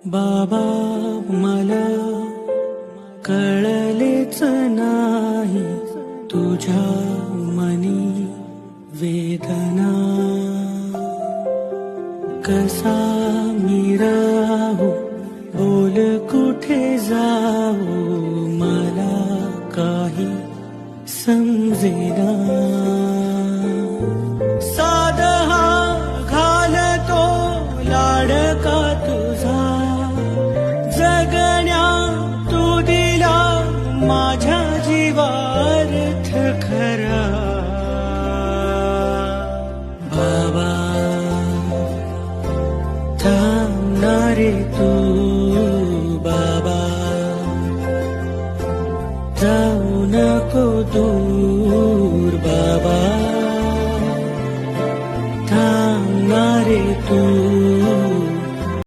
बाबा मला कळलेच नाही तुझ्या मनी वेदना, कसा मी राहू बोल कुठे जाऊ मला काही समजेना। साधा घालतो लाडका तुझा जगण्या तू दिला माझ्या जीवार्थ खरा। बाबा थांबणारे तू बाबा, जाऊ नको दूर